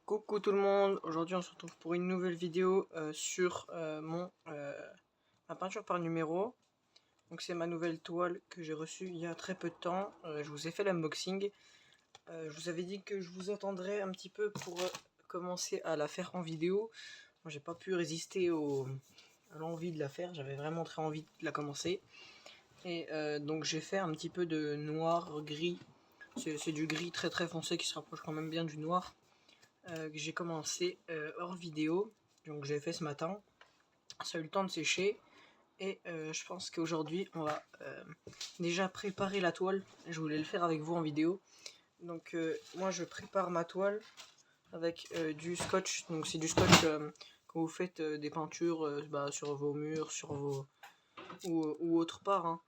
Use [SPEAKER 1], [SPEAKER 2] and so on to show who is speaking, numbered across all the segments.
[SPEAKER 1] Coucou tout le monde, aujourd'hui on se retrouve pour une nouvelle vidéo sur ma peinture par numéro. Donc c'est ma nouvelle toile que j'ai reçue il y a très peu de temps. Je vous ai fait l'unboxing. Je vous avais dit que je vous attendrais un petit peu pour commencer à la faire en vidéo. Moi j'ai pas pu résister à l'envie de la faire, j'avais vraiment très envie de la commencer. Et donc j'ai fait un petit peu de noir, gris. C'est du gris très très foncé qui se rapproche quand même bien du noir. Que j'ai commencé hors vidéo, donc j'ai fait ce matin. Ça a eu le temps de sécher et je pense qu'aujourd'hui on va déjà préparer la toile. Je voulais le faire avec vous en vidéo, donc moi je prépare ma toile avec du scotch. Donc c'est du scotch quand vous faites des peintures sur vos murs, sur vos ou autre part, hein,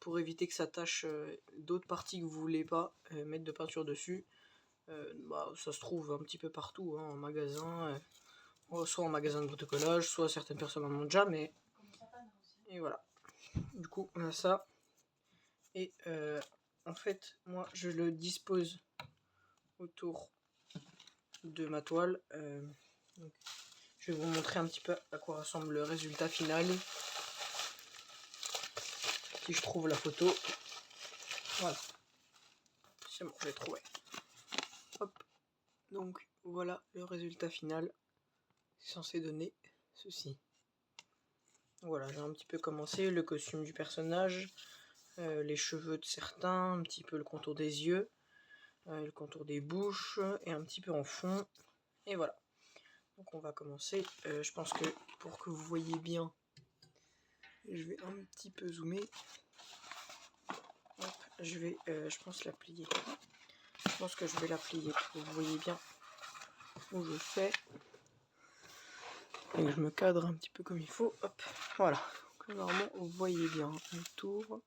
[SPEAKER 1] pour éviter que ça tâche d'autres parties que vous voulez pas mettre de peinture dessus. Ça se trouve un petit peu partout, hein, en magasin, soit en magasin de bricolage, soit certaines personnes en ont déjà, mais et voilà. Du coup, on a ça. Et en fait, moi, je le dispose autour de ma toile. Donc, je vais vous montrer un petit peu à quoi ressemble le résultat final. Si je trouve la photo. Voilà. C'est bon, je l'ai trouvé. Hop. Donc, voilà le résultat final. C'est censé donner ceci. Voilà, j'ai un petit peu commencé le costume du personnage, les cheveux de certains, un petit peu le contour des yeux, le contour des bouches et un petit peu en fond. Et voilà. Donc on va commencer. Je pense que pour que vous voyez bien, je vais un petit peu zoomer. Hop, je vais, je pense la plier. Je pense que je vais la plier pour que vous voyez bien où je fais. Et je me cadre un petit peu comme il faut. Hop, voilà. Donc, normalement, vous voyez bien le tour.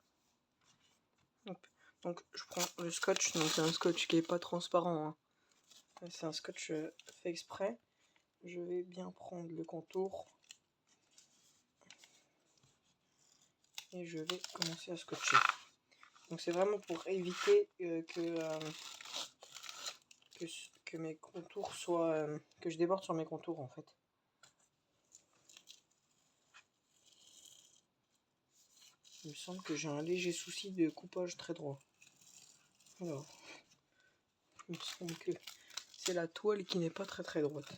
[SPEAKER 1] Hop. Donc je prends le scotch. Donc c'est un scotch qui est pas transparent, hein. C'est un scotch fait exprès. Je vais bien prendre le contour. Et je vais commencer à scotcher. Donc c'est vraiment pour éviter que mes contours soient... que je déborde sur mes contours en fait. Il me semble que j'ai un léger souci de coupage très droit. Alors, il me semble que c'est la toile qui n'est pas très très droite.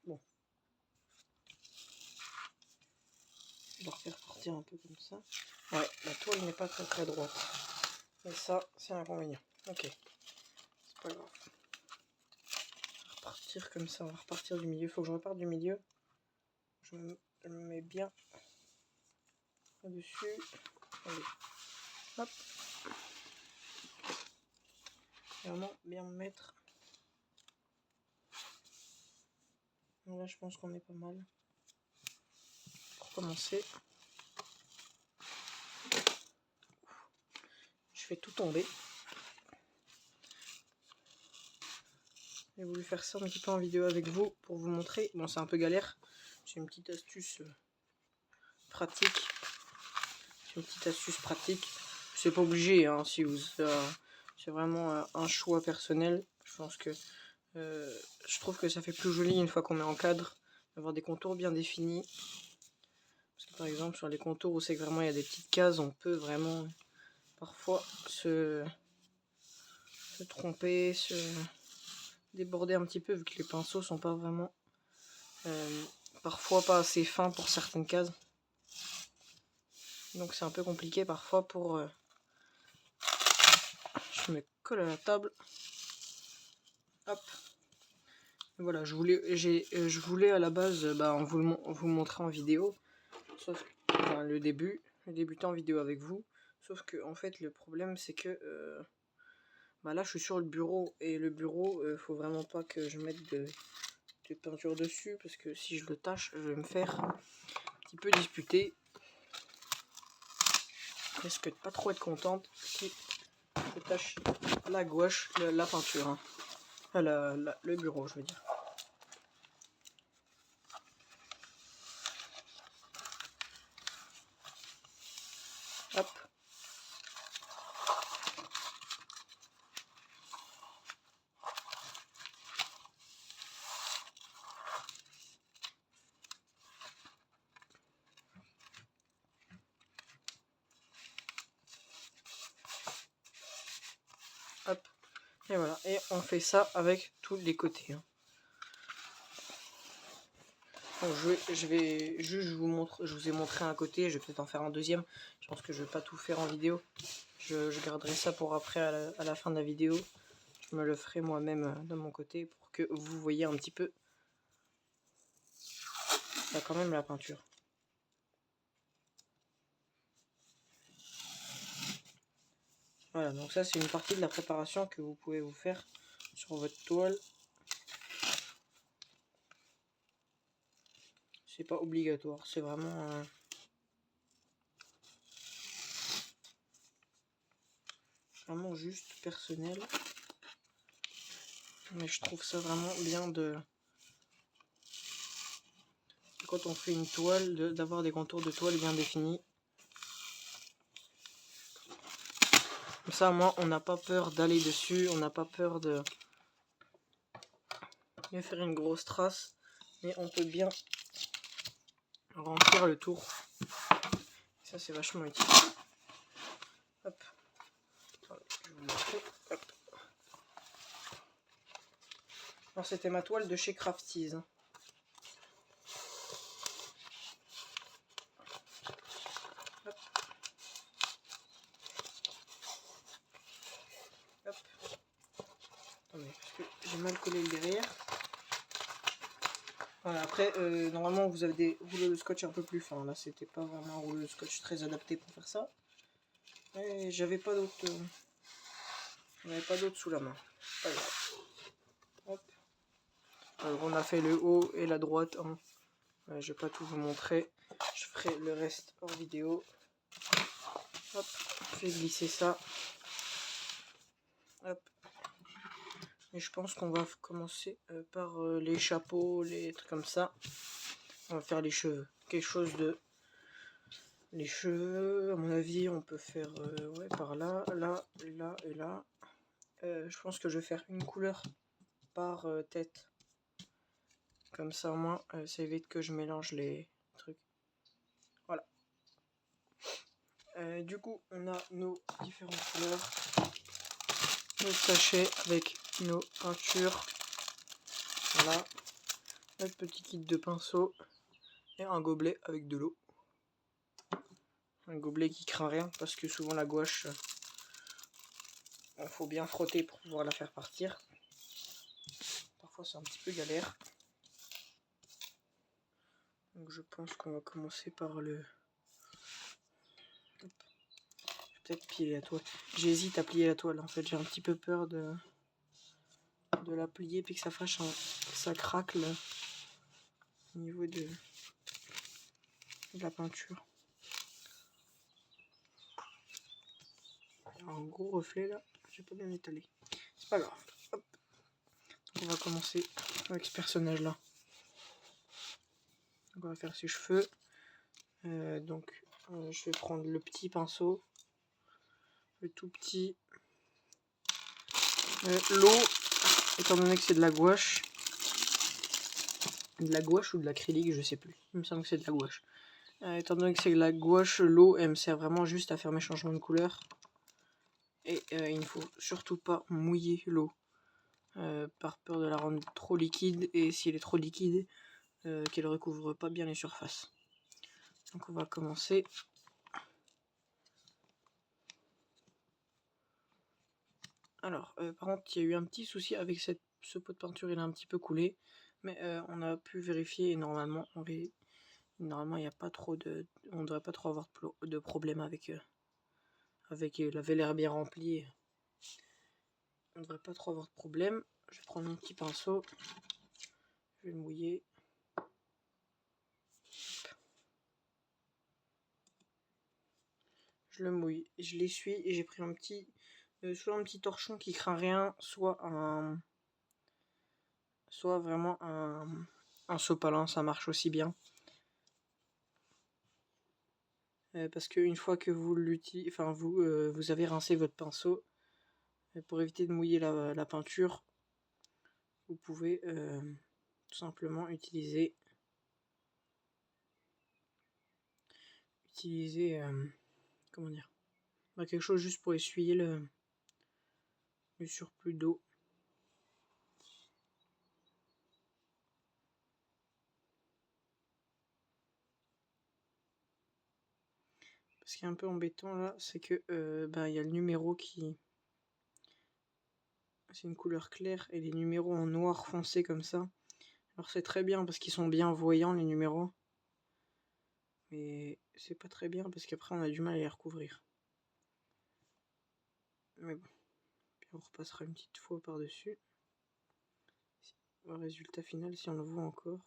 [SPEAKER 1] Bon. Je vais la refaire partir un peu comme ça. Ouais, la toile n'est pas très très droite. Et ça, c'est un inconvénient. Ok. C'est pas grave. On va repartir comme ça, on va repartir du milieu. Il faut que je reparte du milieu. Je me mets bien au-dessus. Allez. Hop. Vraiment bien me mettre. Là, je pense qu'on est pas mal. Pour commencer, je fais tout tomber. J'ai voulu faire ça un petit peu en vidéo avec vous pour vous montrer. Bon, c'est un peu galère. J'ai une petite astuce pratique. C'est pas obligé, hein, si vous. C'est vraiment un choix personnel. Je pense que je trouve que ça fait plus joli une fois qu'on met en cadre, d'avoir des contours bien définis. Parce que par exemple sur les contours où c'est que vraiment il y a des petites cases, on peut vraiment parfois se tromper, se déborder un petit peu vu que les pinceaux sont pas vraiment parfois pas assez fins pour certaines cases. Donc c'est un peu compliqué parfois pour... Je me colle à la table. Hop. Voilà, je voulais à la base vous montrer en vidéo. Sauf le débuter en vidéo avec vous. Sauf que en fait le problème c'est que là je suis sur le bureau. Et le bureau, faut vraiment pas que je mette de peinture dessus. Parce que si je le tâche, je vais me faire un petit peu disputer. Je risque de pas trop être contente si je tâche la gouache, la peinture, hein. Le bureau, je veux dire. Hop. Et voilà, et on fait ça avec tous les côtés. Hein. Donc je vous ai montré un côté, je vais peut-être en faire un deuxième. Je pense que je vais pas tout faire en vidéo. Je garderai ça pour après à la fin de la vidéo. Je me le ferai moi-même de mon côté pour que vous voyez un petit peu. Il y a quand même la peinture. Voilà, donc ça c'est une partie de la préparation que vous pouvez vous faire sur votre toile. C'est pas obligatoire, c'est vraiment vraiment juste personnel. Mais je trouve ça vraiment bien quand on fait une toile, d'avoir des contours de toile bien définis. Comme ça, moi, on n'a pas peur d'aller dessus, on n'a pas peur de faire une grosse trace, mais on peut bien remplir le tour. Ça, c'est vachement utile. Hop. Attendez, je vais vous montrer. Hop. Alors, c'était ma toile de chez Crafties. Hop. Hop. Attendez, parce que j'ai mal collé le derrière. Voilà, après, normalement, vous avez des rouleaux de scotch un peu plus fins. Là, c'était pas vraiment un rouleau de scotch très adapté pour faire ça. Et j'avais pas d'autres. J'en avais pas d'autres sous la main. Pas grave. Hop. Alors, on a fait le haut et la droite. Hein. Je vais pas tout vous montrer. Je ferai le reste en vidéo. Hop. Je vais glisser ça. Hop. Et je pense qu'on va commencer par les chapeaux, les trucs comme ça. On va faire les cheveux. Quelque chose de... Les cheveux, à mon avis, on peut faire ouais, par là, là, là et là. Je pense que je vais faire une couleur par tête. Comme ça, au moins, ça évite que je mélange les trucs. Voilà. Du coup, on a nos différentes couleurs. Nos sachets avec nos peintures. Voilà. Notre petit kit de pinceau. Et un gobelet avec de l'eau. Un gobelet qui craint rien parce que souvent la gouache, il faut bien frotter pour pouvoir la faire partir. Parfois c'est un petit peu galère. Donc je pense qu'on va commencer par le... Peut-être plier la toile. J'hésite à plier la toile en fait, j'ai un petit peu peur de la plier puis que ça fasse ça craque au niveau de la peinture. Il y a un gros reflet là, j'ai pas bien étalé. C'est pas grave. Hop. On va commencer avec ce personnage là. On va faire ses cheveux. Donc je vais prendre le petit pinceau, le tout petit. L'eau, étant donné que c'est de la gouache ou de l'acrylique, je sais plus. Il me semble que c'est de la gouache. Étant donné que c'est de la gouache, l'eau elle me sert vraiment juste à faire mes changements de couleur. Et il ne faut surtout pas mouiller l'eau par peur de la rendre trop liquide. Et si elle est trop liquide, qu'elle recouvre pas bien les surfaces. Donc on va commencer. Alors, par contre, il y a eu un petit souci avec ce pot de peinture, il a un petit peu coulé. Mais on a pu vérifier et normalement, il n'y a pas trop de... On ne devrait pas trop avoir de problème avec la l'air bien remplie. On ne devrait pas trop avoir de problème. Je vais prendre mon petit pinceau. Je vais le mouiller. Je le mouille. Je l'essuie et j'ai pris un petit... soit un petit torchon qui craint rien, soit vraiment un sopalin, ça marche aussi bien. Parce qu'une fois que vous vous avez rincé votre pinceau, pour éviter de mouiller la peinture, vous pouvez tout simplement utiliser comment dire, quelque chose juste pour essuyer le surplus d'eau. Ce qui est un peu embêtant là, c'est que il y a le numéro qui... C'est une couleur claire et les numéros en noir foncé comme ça. Alors c'est très bien parce qu'ils sont bien voyants les numéros. Mais c'est pas très bien parce qu'après on a du mal à les recouvrir. Mais bon, puis on repassera une petite fois par-dessus. Le résultat final, si on le voit encore.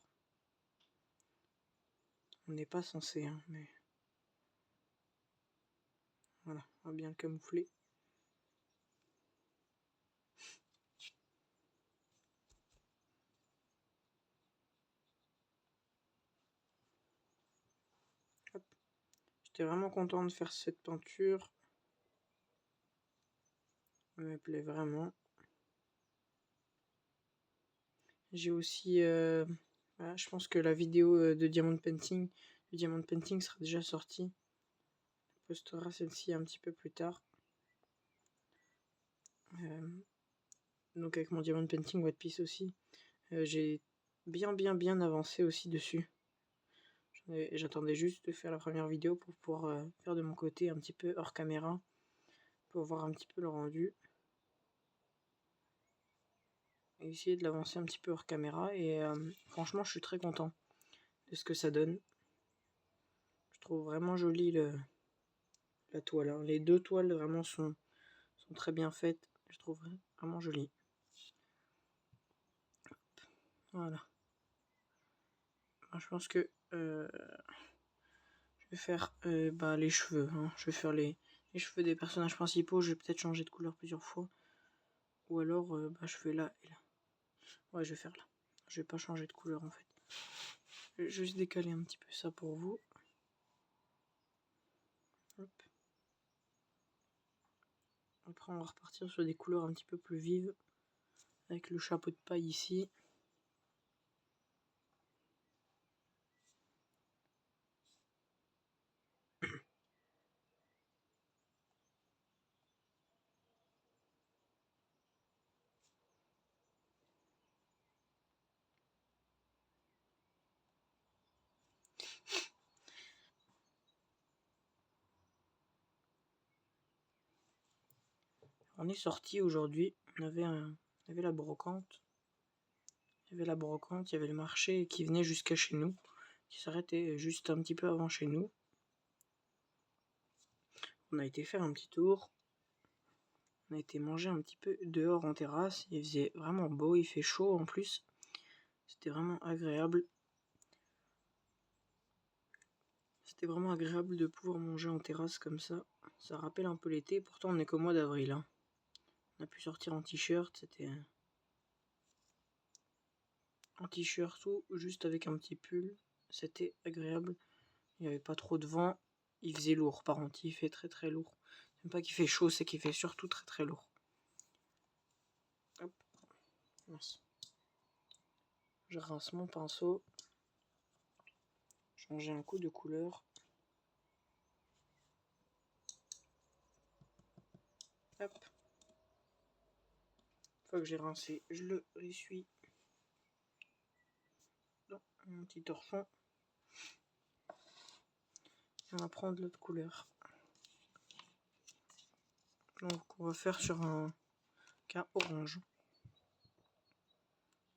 [SPEAKER 1] On n'est pas censé, hein, mais... Voilà, on va bien le camoufler. J'étais vraiment content de faire cette peinture. Elle me plaît vraiment. J'ai aussi... voilà, je pense que la vidéo de Diamond Painting, du Diamond Painting sera déjà sortie. On postera celle-ci un petit peu plus tard. Donc avec mon Diamond Painting What Piece aussi. J'ai bien avancé aussi dessus. J'attendais juste de faire la première vidéo pour pouvoir faire de mon côté un petit peu hors caméra. Pour voir un petit peu le rendu. Et essayer de l'avancer un petit peu hors caméra. Et franchement je suis très content de ce que ça donne. Je trouve vraiment joli la toile. Hein. Les deux toiles vraiment sont très bien faites. Je trouve vraiment joli. Voilà. Alors, je pense que je vais faire les cheveux. Hein. Je vais faire les cheveux des personnages principaux. Je vais peut-être changer de couleur plusieurs fois. Ou alors je fais là et là. Ouais, je vais faire là. Je vais pas changer de couleur en fait. Je vais juste décaler un petit peu ça pour vous. Hop. Après on va repartir sur des couleurs un petit peu plus vives. Avec le chapeau de paille ici. On est sorti aujourd'hui. On avait la brocante. Il y avait la brocante, il y avait le marché qui venait jusqu'à chez nous. Qui s'arrêtait juste un petit peu avant chez nous. On a été faire un petit tour. On a été manger un petit peu dehors en terrasse. Il faisait vraiment beau, il fait chaud en plus. C'était vraiment agréable. C'était vraiment agréable de pouvoir manger en terrasse comme ça. Ça rappelle un peu l'été, pourtant on est qu'au mois d'avril. Hein. On a pu sortir en t-shirt, c'était en t-shirt ou juste avec un petit pull. C'était agréable. Il n'y avait pas trop de vent. Il faisait lourd, par contre, il fait très lourd. C'est pas qu'il fait chaud, c'est qu'il fait surtout très lourd. Hop. Merci. Je rince mon pinceau. Changer un coup de couleur. Hop. Une fois que j'ai rincé, je le essuie dans un petit torchon. On va prendre l'autre couleur. Donc on va faire sur un cas orange.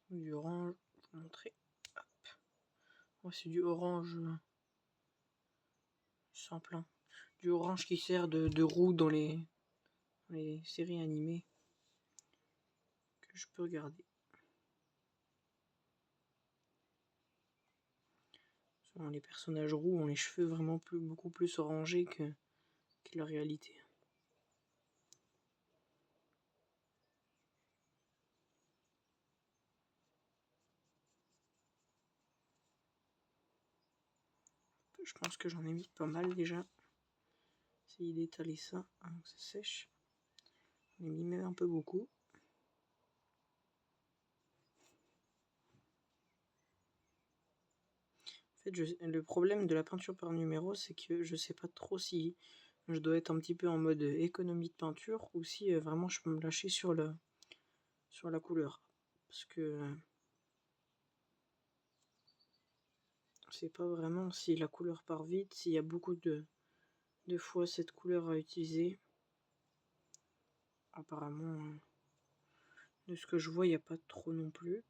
[SPEAKER 1] Du orange, je vais vous montrer. Hop. Moi c'est du orange simple. Hein. Du orange qui sert de roue dans les séries animées que je peux regarder. Souvent, les personnages roux ont les cheveux vraiment beaucoup plus orangés que la réalité. Je pense que j'en ai mis pas mal déjà. Essayer d'étaler ça avant que ça sèche. J'en ai mis même un peu beaucoup. En fait, le problème de la peinture par numéro, c'est que je sais pas trop si je dois être un petit peu en mode économie de peinture, ou si vraiment je peux me lâcher sur la couleur. Parce que c'est pas vraiment si la couleur part vite, s'il y a beaucoup de fois cette couleur à utiliser. Apparemment, de ce que je vois, il n'y a pas trop non plus.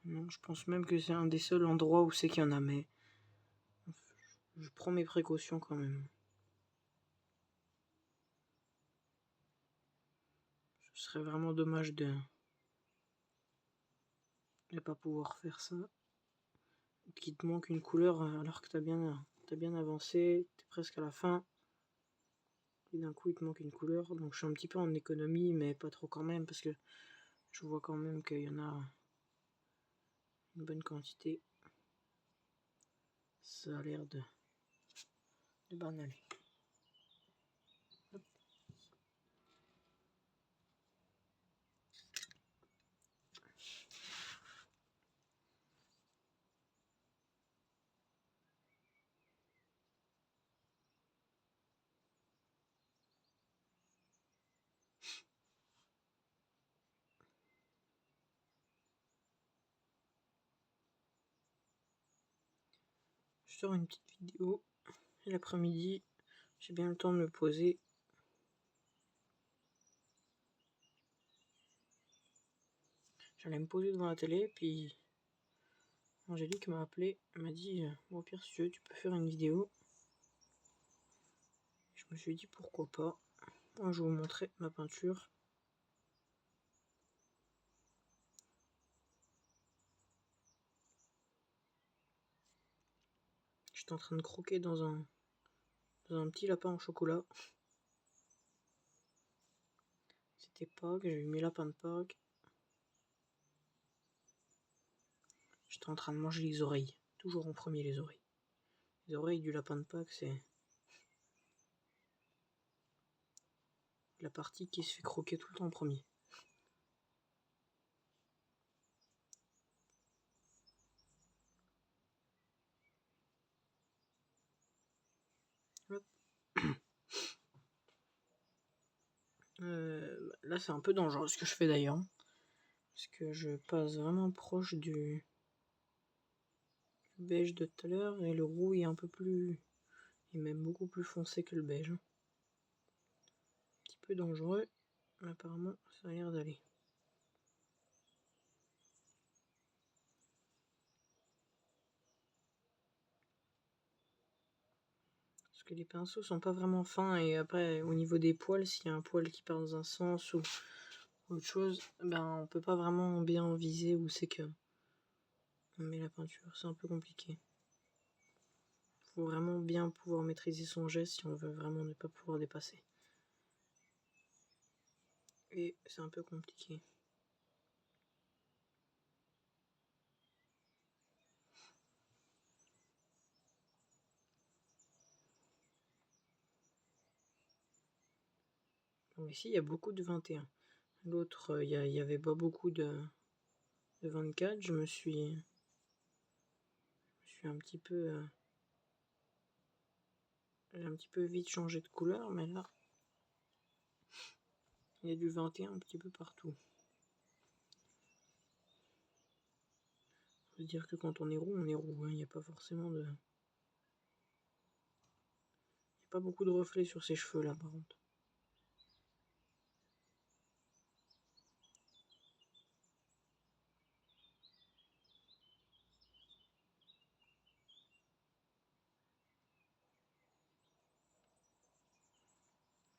[SPEAKER 1] Non, je pense même que c'est un des seuls endroits où c'est qu'il y en a, mais je prends mes précautions quand même. Ce serait vraiment dommage de ne pas pouvoir faire ça. Qu'il te manque une couleur alors que t'as bien avancé, t'es presque à la fin. Et d'un coup il te manque une couleur, donc je suis un petit peu en économie, mais pas trop quand même, parce que je vois quand même qu'il y en a une bonne quantité. Ça a l'air de bien aller. Je sors une petite vidéo, et l'après-midi, j'ai bien le temps de me poser. J'allais me poser devant la télé, puis Angélique m'a appelé, elle m'a dit au pire si tu veux, tu peux faire une vidéo. Je me suis dit pourquoi pas. Moi je vais vous montrer ma peinture. J'étais en train de croquer dans un petit lapin en chocolat. C'était Pâques, j'ai eu mes lapins de Pâques. J'étais en train de manger les oreilles. Toujours en premier les oreilles. Les oreilles du lapin de Pâques, c'est la partie qui se fait croquer tout le temps en premier. Hop. Là c'est un peu dangereux ce que je fais d'ailleurs. Parce que je passe vraiment proche du beige de tout à l'heure et le roux est un peu plus... est même beaucoup plus foncé que le beige. Un petit peu dangereux, mais apparemment ça a l'air d'aller. Parce que les pinceaux sont pas vraiment fins et après au niveau des poils, s'il y a un poil qui part dans un sens ou autre chose, ben on peut pas vraiment bien viser où c'est que on met la peinture, c'est un peu compliqué. Faut vraiment bien pouvoir maîtriser son geste si on veut vraiment ne pas pouvoir dépasser. Et c'est un peu compliqué. Donc ici il y a beaucoup de 21. L'autre, il y avait pas beaucoup de 24. Je me suis un petit peu... j'ai un petit peu vite changé de couleur, mais là, il y a du 21 un petit peu partout. Faut se dire que quand on est roux, on est roux. Hein. Il n'y a pas forcément de... Il n'y a pas beaucoup de reflets sur ses cheveux là par contre.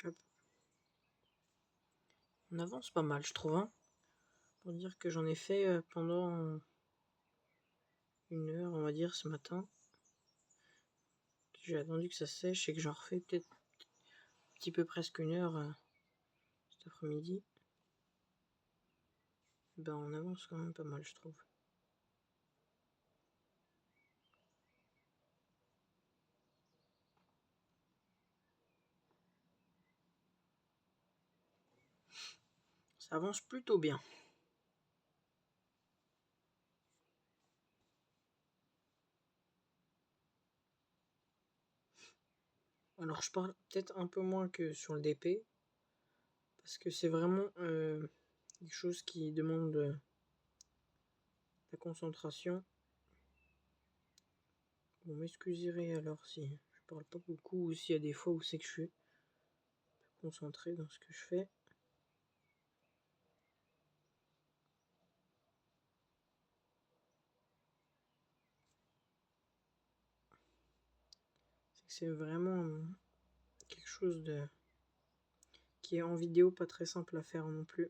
[SPEAKER 1] Hop. On avance pas mal, je trouve. Hein. Pour dire que j'en ai fait pendant 1 heure, on va dire, ce matin. J'ai attendu que ça sèche et que j'en refais peut-être un petit peu presque 1 heure cet après-midi. Ben on avance quand même pas mal, je trouve. Ça avance plutôt bien. Alors je parle peut-être un peu moins que sur le DP, parce que c'est vraiment quelque chose qui demande de la concentration. Vous m'excuserez alors si je parle pas beaucoup ou s'il y a des fois où c'est que je suis concentré dans ce que je fais. C'est vraiment quelque chose de qui est en vidéo pas très simple à faire non plus.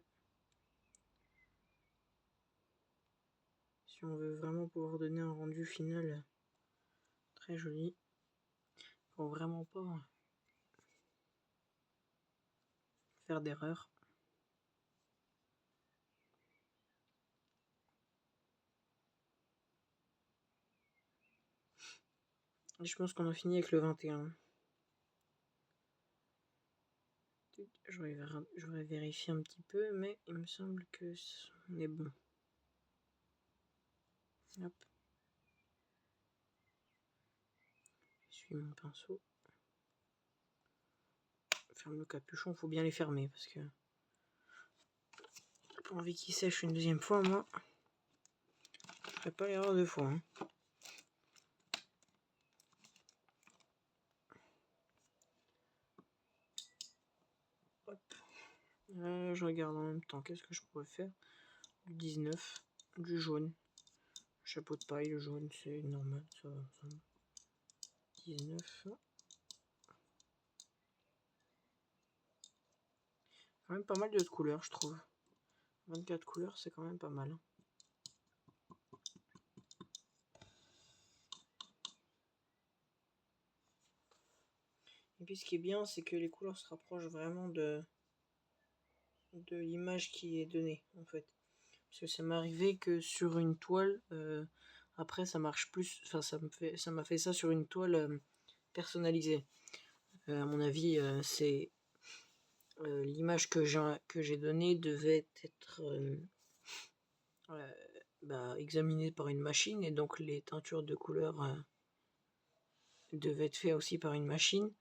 [SPEAKER 1] Si on veut vraiment pouvoir donner un rendu final très joli, faut vraiment pas faire d'erreur. Et je pense qu'on a fini avec le 21. Je vais vérifier un petit peu, mais il me semble que on est bon. Hop. Je suis mon pinceau. Ferme le capuchon, faut bien les fermer parce que j'ai pas envie qu'ils sèchent une deuxième fois, moi. Je ferai pas l'erreur deux fois. Hein. Hop. Je regarde en même temps, qu'est-ce que je pourrais faire? Du 19, du jaune. Chapeau de paille, le jaune, c'est normal, ça va. 19. Quand même pas mal de couleurs, je trouve. 24 couleurs, c'est quand même pas mal. Et puis ce qui est bien, c'est que les couleurs se rapprochent vraiment de l'image qui est donnée, en fait. Parce que ça m'est arrivé que sur une toile, après ça marche plus, enfin ça m'a fait ça sur une toile personnalisée. À mon avis, c'est l'image que j'ai donnée devait être examinée par une machine, et donc les teintures de couleurs devaient être faites aussi par une machine.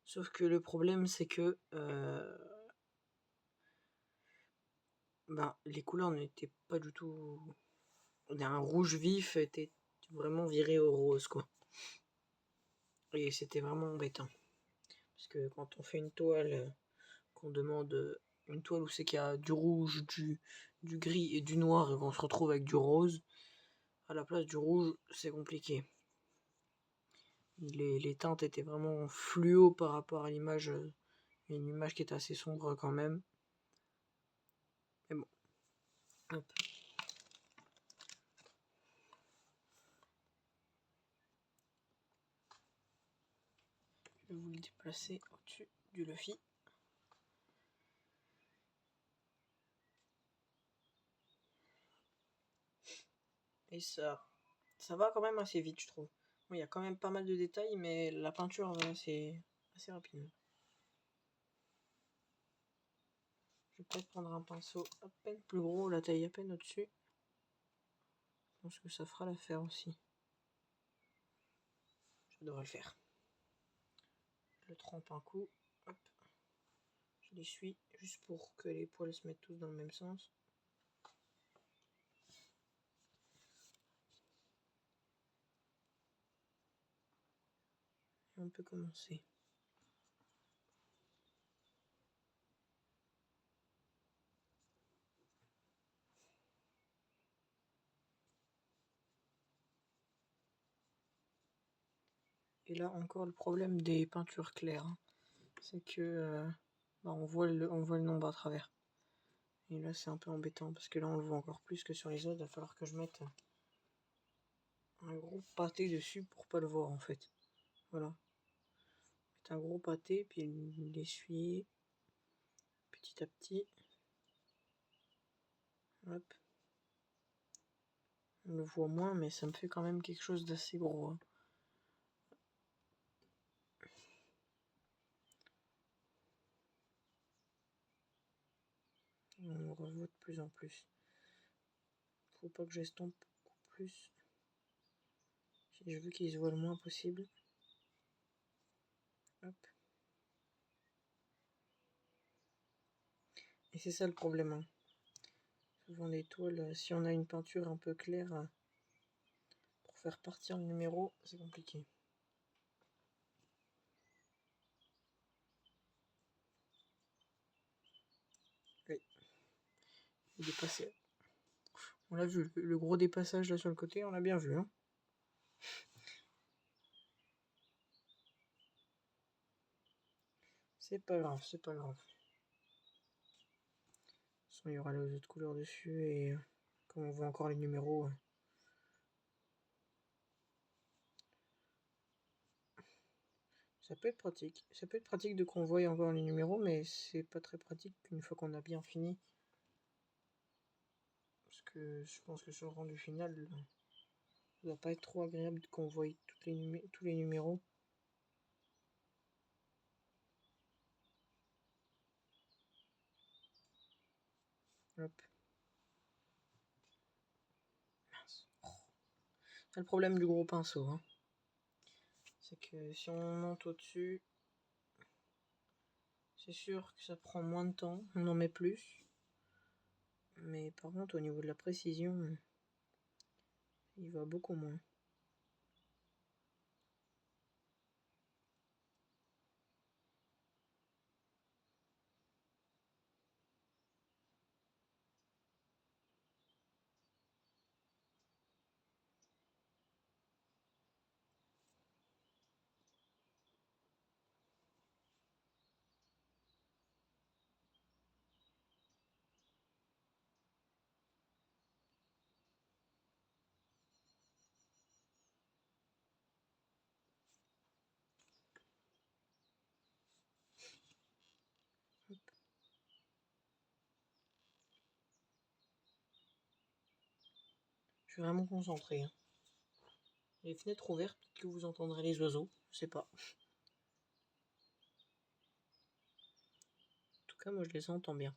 [SPEAKER 1] Sauf que le problème, c'est que les couleurs n'étaient pas du tout. Un rouge vif était vraiment viré au rose, quoi. Et c'était vraiment embêtant. Parce que quand on fait une toile, qu'on demande une toile où c'est qu'il y a du rouge, du gris et du noir, et qu'on se retrouve avec du rose, à la place du rouge, c'est compliqué. Les teintes étaient vraiment fluo par rapport à l'image. Une image qui est assez sombre quand même. Mais bon. Hop. Je vais vous le déplacer au-dessus du Luffy. Et ça va quand même assez vite, je trouve. Bon, il y a quand même pas mal de détails, mais la peinture, c'est assez rapide. Je vais peut-être prendre un pinceau à peine plus gros, la taille à peine au-dessus. Je pense que ça fera l'affaire aussi. Ça devrait le faire. Je le trempe un coup. Hop. Je l'essuie juste pour que les poils se mettent tous dans le même sens. Et on peut commencer. Et là encore le problème des peintures claires, hein, c'est que on voit le nombre à travers. Et là c'est un peu embêtant parce que là on le voit encore plus que sur les autres. Il va falloir que je mette un gros pâté dessus pour pas le voir en fait. Voilà. Mettre un gros pâté puis l'essuyer petit à petit. Hop. On le voit moins mais ça me fait quand même quelque chose d'assez gros. Hein. On le revoit de plus en plus. Faut pas que j'estompe beaucoup plus. Si je veux qu'il se voit le moins possible. Hop. Et c'est ça le problème, hein. Souvent les toiles, si on a une peinture un peu claire, pour faire partir le numéro, c'est compliqué. Oui. Il est passé. On l'a vu, le gros dépassage là sur le côté, on l'a bien vu, hein. C'est pas grave, c'est pas grave. Sinon, il y aura les autres couleurs dessus et comme on voit encore les numéros. Ça peut être pratique. Ça peut être pratique de qu'on voie encore les numéros, mais c'est pas très pratique une fois qu'on a bien fini. Parce que je pense que sur le rendu final, ça va pas être trop agréable qu'on voie tous les numéros. Hop. Mince. C'est le problème du gros pinceau, hein. C'est que si on monte au-dessus, c'est sûr que ça prend moins de temps, on en met plus. Mais par contre, au niveau de la précision, il va beaucoup moins. Je suis vraiment concentré, hein. Les fenêtres ouvertes, peut-être que vous entendrez les oiseaux, je sais pas. En tout cas, moi je les entends bien.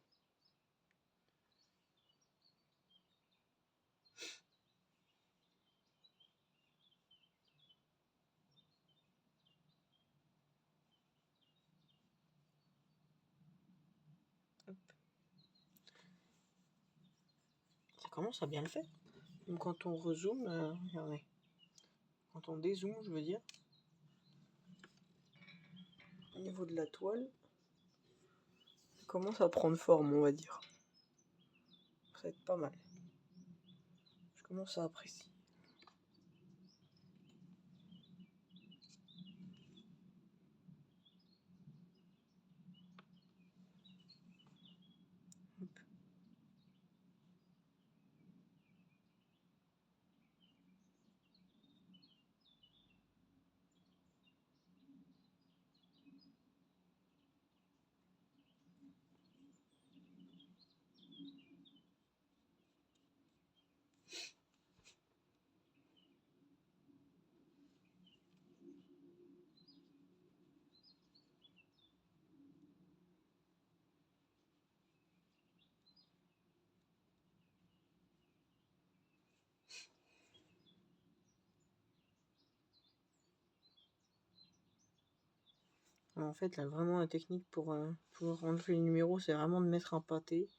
[SPEAKER 1] Hop. Ça commence à bien le faire. Donc quand on rezoome, regardez. Quand on dézoome, je veux dire, au niveau de la toile, ça commence à prendre forme, on va dire. Ça va être pas mal. Je commence à apprécier. Hop. En fait, là, vraiment, la technique pour enlever les numéros, c'est vraiment de mettre un pâté,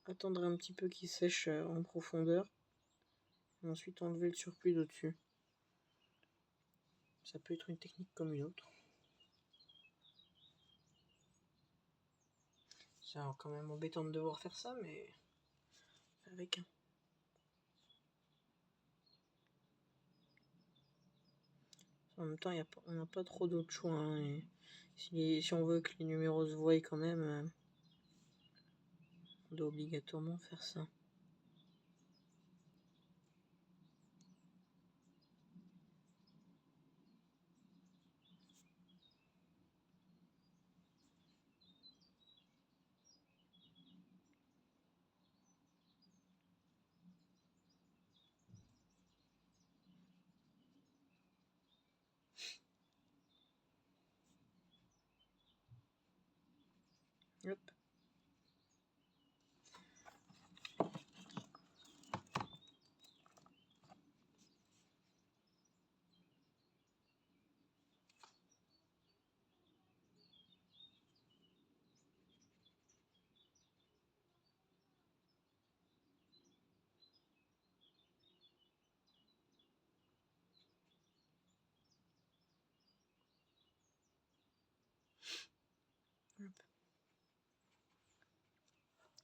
[SPEAKER 1] attendre un petit peu qu'il sèche en profondeur, et ensuite enlever le surplus d'au-dessus. Ça peut être une technique comme une autre. C'est quand même embêtant de devoir faire ça, mais avec un. En même temps, on n'a pas trop d'autres choix, hein, et si on veut que les numéros se voient quand même, on doit obligatoirement faire ça. Hop.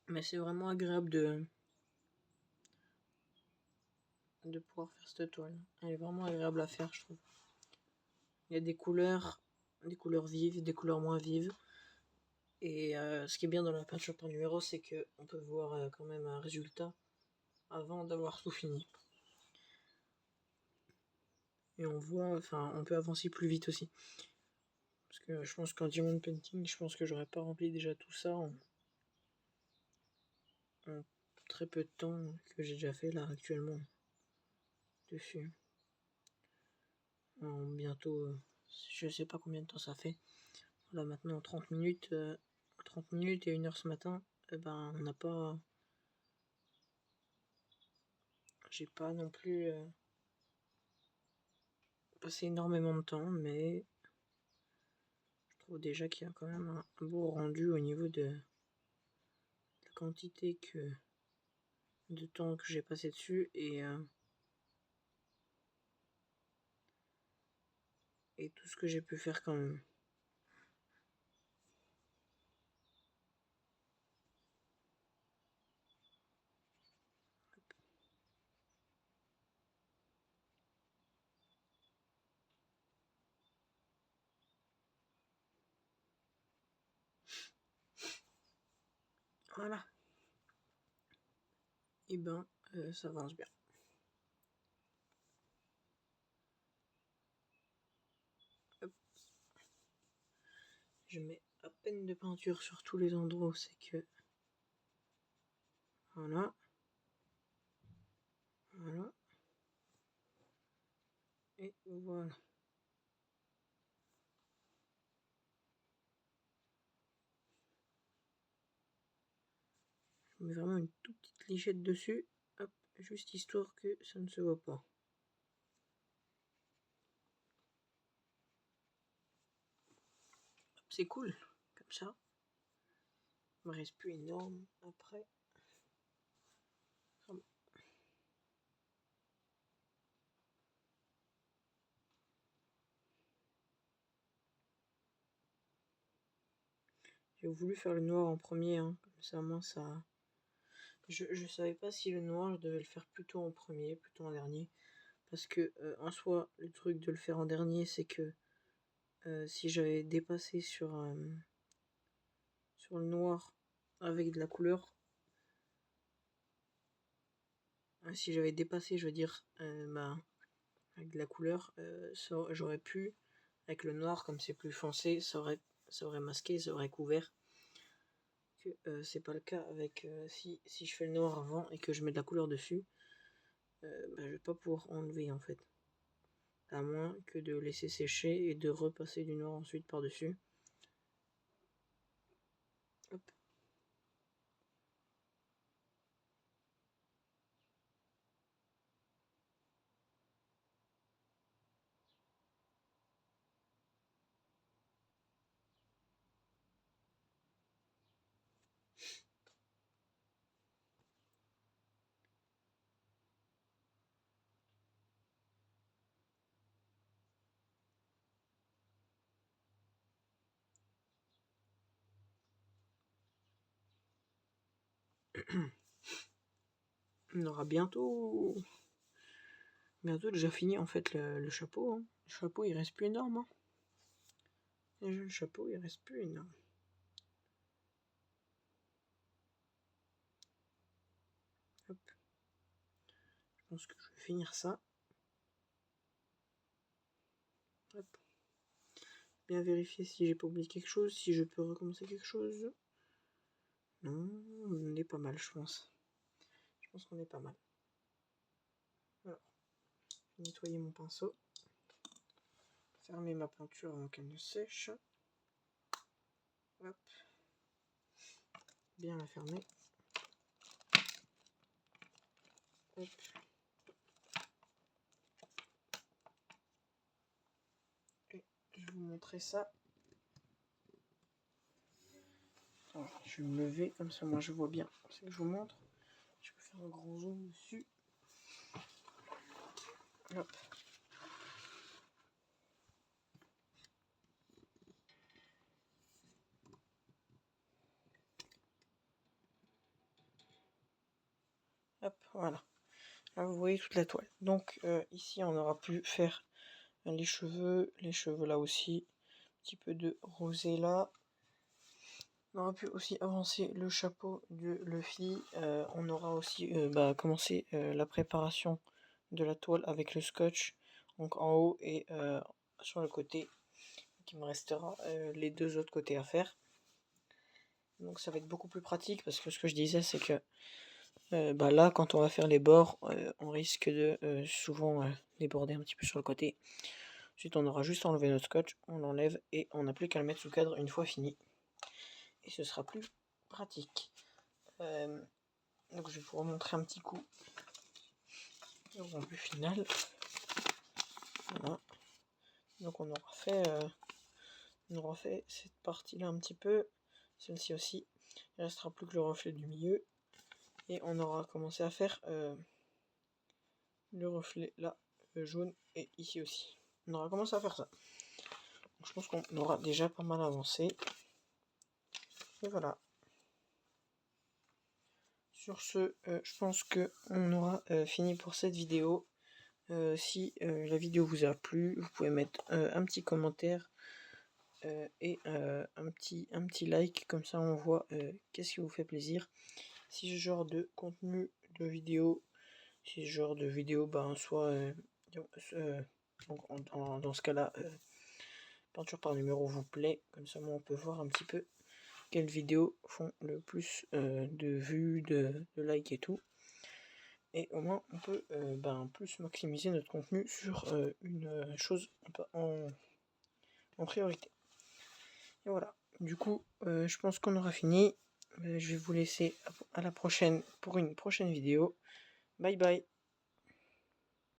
[SPEAKER 1] Mais c'est vraiment agréable de pouvoir faire cette toile. Elle est vraiment agréable à faire, je trouve. Il y a des couleurs vives, des couleurs moins vives. Et ce qui est bien dans la peinture par numéro, c'est qu'on peut voir quand même un résultat avant d'avoir tout fini. Et on voit, enfin, on peut avancer plus vite aussi. Parce que je pense qu'en diamond painting, je pense que j'aurais pas rempli déjà tout ça en très peu de temps que j'ai déjà fait là actuellement dessus. En bientôt, je sais pas combien de temps ça fait. Là maintenant 30 minutes, 30 minutes et 1 heure ce matin, ben on n'a pas. J'ai pas non plus passé énormément de temps, mais je trouve déjà qu'il y a quand même un beau rendu au niveau de la quantité de temps que j'ai passé dessus et tout ce que j'ai pu faire quand même. Voilà. Et ben, ça avance bien. Hop. Je mets à peine de peinture sur tous les endroits où c'est que... Voilà. Voilà. Et voilà. Je mets vraiment une toute petite lichette dessus. Hop, juste histoire que ça ne se voit pas. C'est cool, comme ça. Il me reste plus énorme après. J'ai voulu faire le noir en premier, hein. Comme ça, moi, ça... Je savais pas si le noir, je devais le faire plutôt en premier, plutôt en dernier. Parce que, en soi, le truc de le faire en dernier, c'est que si j'avais dépassé sur le noir avec de la couleur, si j'avais dépassé, je veux dire, avec de la couleur, j'aurais pu, avec le noir, comme c'est plus foncé, ça aurait masqué, ça aurait couvert. Que c'est pas le cas avec si je fais le noir avant et que je mets de la couleur dessus, je vais pas pouvoir enlever en fait. À moins que de laisser sécher et de repasser du noir ensuite par dessus. Hop. On aura bientôt déjà fini en fait le chapeau. Hein. Le chapeau il reste plus énorme. Hein. Déjà le chapeau il reste plus énorme. Hop. Je pense que je vais finir ça. Hop. Bien vérifier si j'ai pas oublié quelque chose, si je peux recommencer quelque chose. Non, on est pas mal je pense. Je pense qu'on est pas mal. Alors, je vais nettoyer mon pinceau. Fermer ma peinture avant qu'elle ne sèche. Hop. Bien la fermer. Hop. Et je vais vous montrer ça. Alors, je vais me lever comme ça moi je vois bien ce que je vous montre. Je peux faire un gros zoom dessus. Hop. Hop, voilà. Là, vous voyez toute la toile. Donc ici, on aura pu faire les cheveux là aussi. Un petit peu de rosé là. On aura pu aussi avancer le chapeau de Luffy. On aura aussi commencé la préparation de la toile avec le scotch. Donc en haut et sur le côté. Donc il me restera les deux autres côtés à faire. Donc ça va être beaucoup plus pratique parce que ce que je disais c'est que là quand on va faire les bords on risque de souvent déborder un petit peu sur le côté. Ensuite on aura juste à enlever notre scotch, on l'enlève et on n'a plus qu'à le mettre sous cadre une fois fini. Et ce sera plus pratique. Donc je vais vous remontrer un petit coup le rendu final. Voilà. Donc on aura fait cette partie là un petit peu, celle-ci aussi. Il ne restera plus que le reflet du milieu. Et on aura commencé à faire le reflet là, jaune, et ici aussi. On aura commencé à faire ça. Donc, je pense qu'on aura déjà pas mal avancé. Et voilà. Sur ce, je pense qu'on aura fini pour cette vidéo. Si la vidéo vous a plu, vous pouvez mettre un petit commentaire et un petit like, comme ça on voit qu'est-ce qui vous fait plaisir. Si ce genre de contenu de vidéo, si ce genre de vidéo, soit dans ce cas-là, peinture par numéro vous plaît, comme ça moi on peut voir un petit peu quelles vidéos font le plus de vues, de likes et tout. Et au moins on peut plus maximiser notre contenu sur une chose en priorité. Et voilà, du coup je pense qu'on aura fini. Je vais vous laisser à la prochaine pour une prochaine vidéo. Bye bye.